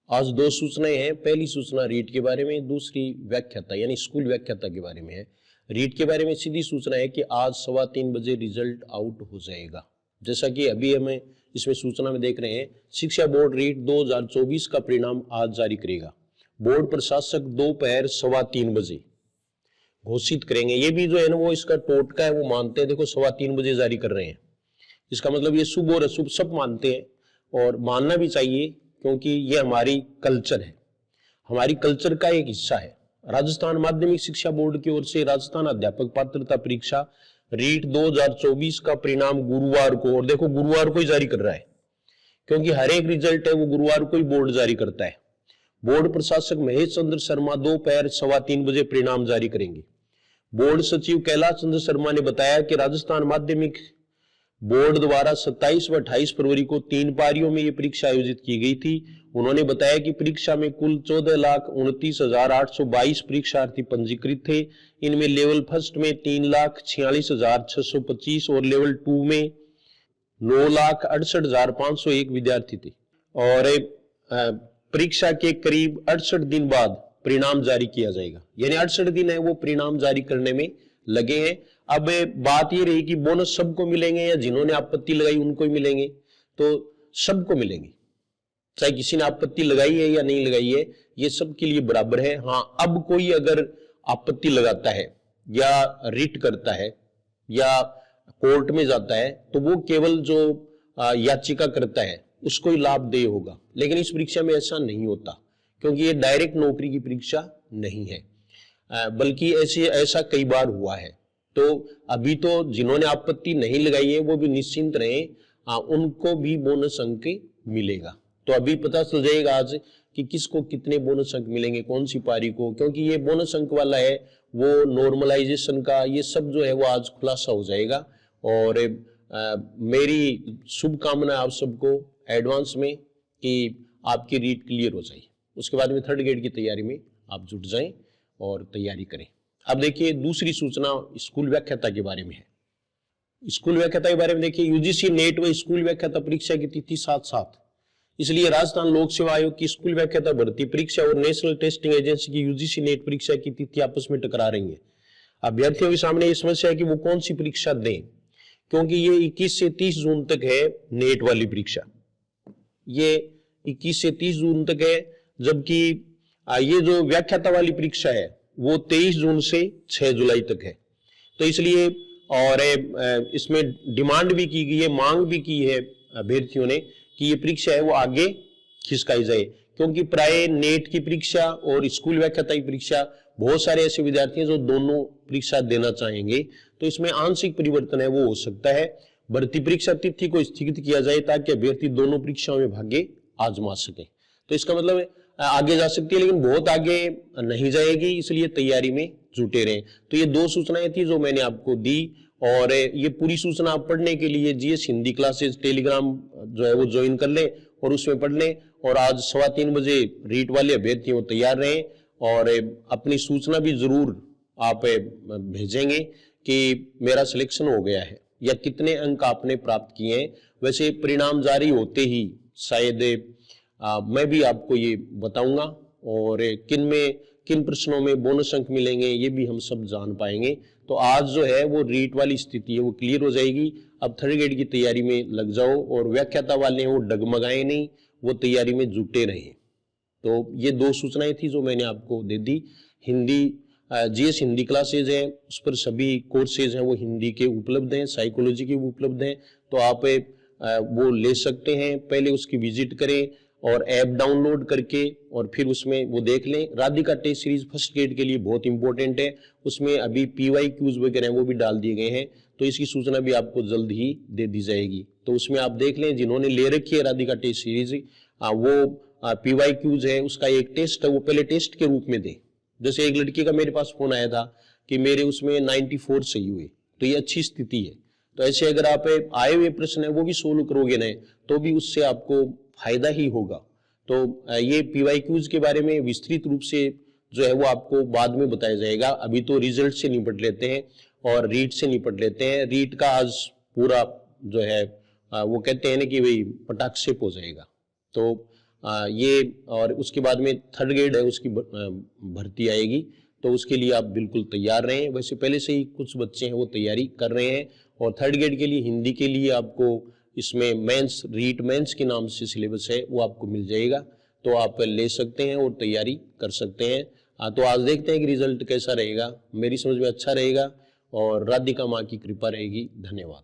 आज दो सूचनाएं हैं। पहली सूचना रीट के बारे में, दूसरी व्याख्याता यानी स्कूल व्याख्याता के बारे में है। रीट के बारे में सीधी सूचना है कि आज 3:15 बजे रिजल्ट आउट हो जाएगा। जैसा कि अभी हमें इसमें सूचना में देख रहे हैं, शिक्षा बोर्ड रीट 2024 का परिणाम आज जारी करेगा। बोर्ड प्रशासक दोपहर 3:15 बजे घोषित करेंगे। ये भी जो है ना वो इसका टोटका है, वो मानते हैं। देखो 3:15 बजे जारी कर रहे हैं, इसका मतलब ये शुभ और अशुभ सब मानते हैं और मानना भी चाहिए, क्योंकि ये हमारी कल्चर है, हमारी कल्चर का एक हिस्सा है। राजस्थान माध्यमिक शिक्षा बोर्ड की ओर से राजस्थान अध्यापक पात्रता परीक्षा रीट 2024 का परिणाम गुरुवार को, और देखो गुरुवार को ही जारी कर रहा है, क्योंकि हर एक रिजल्ट है वो गुरुवार को ही बोर्ड जारी करता है। बोर्ड प्रशासक महेश चंद्र शर्मा दोपहर 3:15 बजे परिणाम जारी करेंगे। बोर्ड सचिव कैलाश चंद्र शर्मा ने बताया कि राजस्थान माध्यमिक बोर्ड द्वारा 27 व 28 फरवरी को 3 पारियों में ये परीक्षा आयोजित की गई थी। उन्होंने बताया कि परीक्षा में कुल 14,29,822 परीक्षार्थी पंजीकृत थे। इनमें लेवल फर्स्ट में 3,46,625 और लेवल 2 में 9,68,501 विद्यार्थी थे। और परीक्षा के करीब 68 दिन बाद परिणाम जारी किया जाएगा, यानी 68 दिन है वो परिणाम जारी करने में लगे हैं। अब बात ये रही कि बोनस सबको मिलेंगे या जिन्होंने आपत्ति लगाई उनको ही मिलेंगे, तो सबको मिलेंगे, चाहे किसी ने आपत्ति लगाई है या नहीं लगाई है, ये सबके लिए बराबर है। हाँ, अब कोई अगर आपत्ति लगाता है या रिट करता है या कोर्ट में जाता है तो वो केवल जो याचिका करता है उसको ही लाभ देय होगा, लेकिन इस परीक्षा में ऐसा नहीं होता, क्योंकि ये डायरेक्ट नौकरी की परीक्षा नहीं है, बल्कि ऐसा कई बार हुआ है। तो अभी तो जिन्होंने आपत्ति नहीं लगाई है वो भी निश्चिंत रहे, उनको भी बोनस अंक मिलेगा। तो अभी पता चल जाएगा आज कि किसको कितने बोनस अंक मिलेंगे, कौन सी पारी को, क्योंकि ये बोनस अंक वाला है वो नॉर्मलाइजेशन का ये सब जो है वो आज खुलासा हो जाएगा। और मेरी शुभकामना आप सबको एडवांस में कि आपकी रीट क्लियर हो जाए, उसके बाद में थर्ड ग्रेड की तैयारी में आप जुट जाएं और तैयारी करें। अब देखिए दूसरी सूचना स्कूल व्याख्याता के बारे में है। स्कूल व्याख्याता के बारे में देखिए, यूजीसी नेट व स्कूल व्याख्याता परीक्षा की तिथि साथ साथ, इसलिए राजस्थान लोक सेवा आयोग की स्कूल व्याख्याता भर्ती परीक्षा और नेशनल टेस्टिंग एजेंसी की यूजीसी नेट परीक्षा की तिथि आपस में टकरा रही है। अभ्यर्थियों के सामने ये समस्या है कि वो कौन सी परीक्षा दें, क्योंकि ये 21 से 30 जून तक है नेट वाली परीक्षा, ये 21 से 30 जून तक है, जबकि ये जो व्याख्याता वाली परीक्षा है वो 23 जून से 6 जुलाई तक है। तो इसलिए और इसमें डिमांड भी की गई है, मांग भी की है अभ्यर्थियों ने कि ये परीक्षा है वो आगे खिसकाई जाए, क्योंकि प्राय नेट की परीक्षा और स्कूल व्याख्याता की परीक्षा बहुत सारे ऐसे विद्यार्थी हैं जो दोनों परीक्षा देना चाहेंगे, तो इसमें आंशिक परिवर्तन है वो हो सकता है। भर्ती परीक्षा तिथि को स्थगित किया जाए ताकि अभ्यर्थी दोनों परीक्षाओं में भाग्य आजमा सके। तो इसका मतलब आगे जा सकती है, लेकिन बहुत आगे नहीं जाएगी, इसलिए तैयारी में जुटे रहें। तो ये दो सूचनाएं थी जो मैंने आपको दी, और ये पूरी सूचना आप पढ़ने के लिए जीएस हिंदी क्लासेस टेलीग्राम जो है वो ज्वाइन कर लें और उसमें पढ़ लें। और आज 3:15 बजे रीट वाले अभ्यर्थी वो तैयार रहें और अपनी सूचना भी जरूर आप भेजेंगे कि मेरा सिलेक्शन हो गया है या कितने अंक आपने प्राप्त किए हैं। वैसे परिणाम जारी होते ही शायद मैं भी आपको ये बताऊंगा, और किन प्रश्नों में बोनस अंक मिलेंगे ये भी हम सब जान पाएंगे। तो आज जो है वो रीट वाली स्थिति है वो क्लियर हो जाएगी। अब थर्ड ग्रेड की तैयारी में लग जाओ, और व्याख्याता वाले वो डगमगाए नहीं, वो तैयारी में जुटे रहे। तो ये दो सूचनाएं थी जो मैंने आपको दे दी। हिंदी जीएस हिंदी क्लासेज हैं, उस पर सभी कोर्सेज हैं वो हिंदी के उपलब्ध हैं, साइकोलॉजी के उपलब्ध हैं, तो आप वो ले सकते हैं। पहले उसकी विजिट करें और ऐप डाउनलोड करके और फिर उसमें वो देख लें। Radhika test series first grade के लिए बहुत इंपॉर्टेंट है, उसमें अभी PYQs वगैरह वो भी डाल दिए गए हैं, तो इसकी सूचना भी आपको जल्द ही दे दी जाएगी। तो उसमें आप देख लें, जिन्होंने ले रखी है राधिका टेस्ट सीरीज वो PYQs है, उसका एक टेस्ट है वो पहले टेस्ट के रूप में दे। जैसे एक लड़की का मेरे पास फोन आया था कि मेरे उसमें 94 सही हुए, तो ये अच्छी स्थिति है। तो ऐसे अगर आप आए हुए प्रश्न है वो भी सोल्व करोगे ना, तो भी उससे आपको फायदा ही होगा। तो ये PYQs के बारे में विस्तृत रूप से जो है वो आपको बाद में बताया जाएगा। अभी तो रिजल्ट से निपट लेते हैं और रीट से निपट लेते हैं। रीट का आज पूरा जो है वो कहते हैं ना कि भाई पटाक्षेप हो जाएगा। तो ये और उसके बाद में थर्ड ग्रेड है उसकी भर्ती आएगी, तो उसके लिए आप बिल्कुल तैयार रहें। वैसे पहले से ही कुछ बच्चे हैं वो तैयारी कर रहे हैं, और थर्ड ग्रेड के लिए हिंदी के लिए आपको इसमें मेंस रीट मेंस के नाम से सिलेबस है वो आपको मिल जाएगा, तो आप ले सकते हैं और तैयारी कर सकते हैं। तो आज देखते हैं कि रिजल्ट कैसा रहेगा। मेरी समझ में अच्छा रहेगा और राधिका माँ की कृपा रहेगी। धन्यवाद।